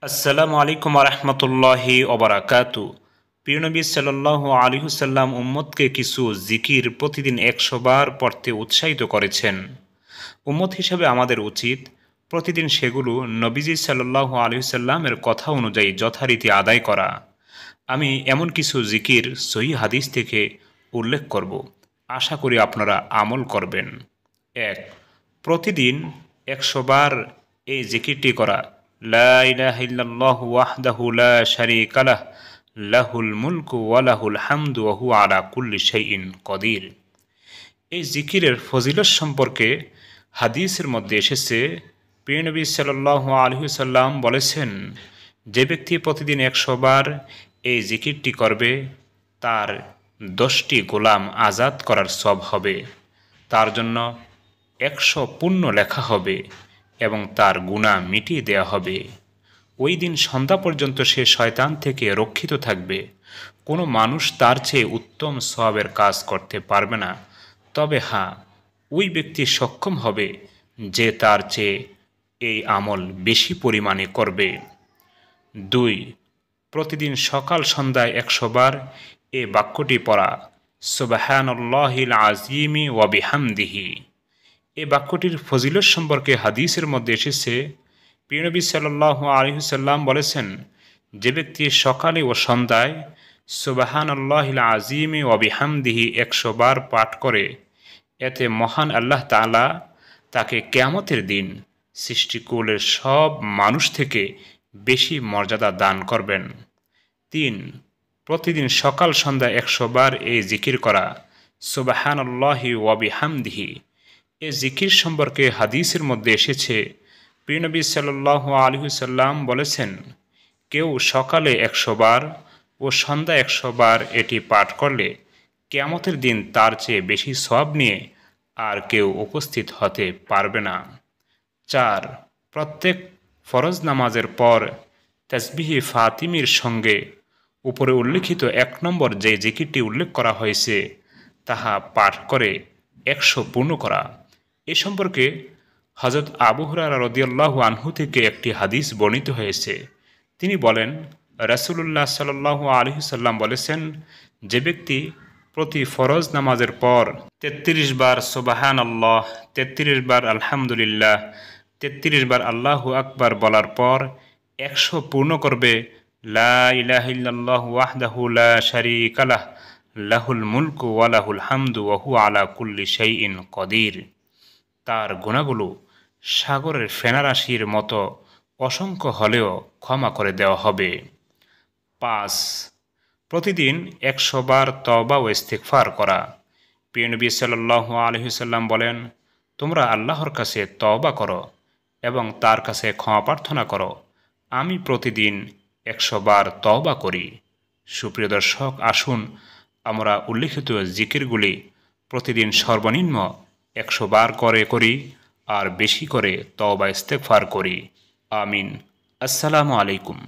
আসসালামু আলাইকুম রহমতুল্লাহি ওবরাকাতু। প্রিয় নবী সাল্লাল্লাহু আলাইহি ওয়াসাল্লাম উম্মতকে কিছু জিকির প্রতিদিন 100 বার পড়তে উৎসাহিত করেছেন। উম্মত হিসাবে আমাদের উচিত প্রতিদিন সেগুলো নবীজি সাল্লাল্লাহু আলাইহি ওয়াসাল্লামের কথা অনুযায়ী যথারীতি আদায় করা। আমি এমন কিছু জিকির সহিহ হাদিস থেকে উল্লেখ করব, আশা করি আপনারা আমল করবেন। 1. প্রতিদিন 100 বার এই জিকিরটি করা। লা ইলাহা ইল্লাল্লাহু ওয়াহদাহু লা শারীকা লাহ, লাহুল মুলকু ওয়া লাহুল হামদু ওয়া হুয়া আলা কুল্লি শাইইন কদির। এই জিকিরের ফজিলত সম্পর্কে হাদিসের মধ্যে এসেছে, প্রিয় নবী সাল্লাল্লাহু আলাইহি ওয়াসাল্লাম বলেছেন, যে ব্যক্তি প্রতিদিন 100 বার এই জিকিরটি করবে তার 10টি গোলাম আজাদ করার সওয়াব হবে, তার জন্য 100 পুণ্য লেখা হবে এবং তার গুনাহ মিটিয়ে দেয়া হবে। ওই দিন সন্ধ্যা পর্যন্ত সে শয়তান থেকে রক্ষিত থাকবে। কোনো মানুষ তার চেয়ে উত্তম সওয়াবের কাজ করতে পারবে না। তবে হ্যাঁ, ওই ব্যক্তি সক্ষম হবে যে তার চেয়ে এই আমল বেশি পরিমাণে করবে। 2. প্রতিদিন সকাল সন্ধ্যায় 100 বার এ বাক্যটি পড়া। সুবহানাল্লাহিল আযীমি ওয়া বিহামদিহি। এই বাক্যটির ফজিলত সম্পর্কে হাদিসের মধ্যে এসেছে, প্রিয় নবী সাল্লাল্লাহু আলাইহি ওয়াসাল্লাম বলেছেন, যে ব্যক্তি সকালে ও সন্ধ্যায় সুবহানাল্লাহিল আযীমি ওয়া বিহামদিহি 100 বার পাঠ করে, এতে মহান আল্লাহ তাআলা তাকে কিয়ামতের দিন সৃষ্টিকুলের সব মানুষ থেকে বেশি মর্যাদা দান করবেন। 3. প্রতিদিন সকাল সন্ধ্যা 100 বার এই জিকির করা। সুবহানাল্লাহি ওয়া বিহামদিহি। এ জিকির সম্পর্কে হাদিসের মধ্যে এসেছে, প্রিয় নবী সাল্লাল্লাহু আলাইহি ওয়াসাল্লাম বলেছেন, কেউ সকালে 100 বার ও সন্ধ্যা 100 বার এটি পাঠ করলে কিয়ামতের দিন তার চেয়ে বেশি সওয়াব নিয়ে আর কেউ উপস্থিত হতে পারবে না। 4. প্রত্যেক ফরজ নামাজের পর তাসবিহে ফাতিমির সঙ্গে উপরে উল্লিখিত 1 নম্বর যে জিকিরটি উল্লেখ করা হয়েছে তাহা পাঠ করে 100 পূর্ণ করা। এ সম্পর্কে হযরত আবু হুরায়রা রাদিয়াল্লাহু আনহু থেকে একটি হাদিস বর্ণিত হয়েছে। তিনি বলেন, রাসূলুল্লাহ সাল্লাল্লাহু আলাইহি ওয়াসাল্লাম বলেছেন, যে ব্যক্তি প্রতি ফরজ নামাজের পর 33 বার সুবহানাল্লাহ, 33 বার আলহামদুলিল্লাহ, 33 বার আল্লাহু আকবার বলার পর 100 পূর্ণ করবে, লা ইলাহা ইল্লাল্লাহু ওয়াহদাহু লা শারীকা লাহ, লাহুল মুলকু ওয়া লাহুল হামদু ওয়া হুয়া আলা কুল্লি শাইইন কদির, তার গুনাহগুলো সাগরের ফেনারাশির মতো অসংখ্য হলেও ক্ষমা করে দেওয়া হবে। 5. প্রতিদিন 100 বার তওবা ও ইস্তিগফার করা। প্রিয় নবী সাল্লাল্লাহু আলাইহি ওয়াসাল্লাম বলেন, তোমরা আল্লাহর কাছে তওবা করো এবং তার কাছে ক্ষমা প্রার্থনা করো। আমি প্রতিদিন 100 বার তওবা করি। সুপ্রিয় দর্শক, আসুন আমরা উল্লিখিত জিকিরগুলি প্রতিদিন সর্বনিম্ন 100 বার করে করি আর বেশি করে তওবা ইস্তেগফার করি। আমিন। আসসালামু আলাইকুম।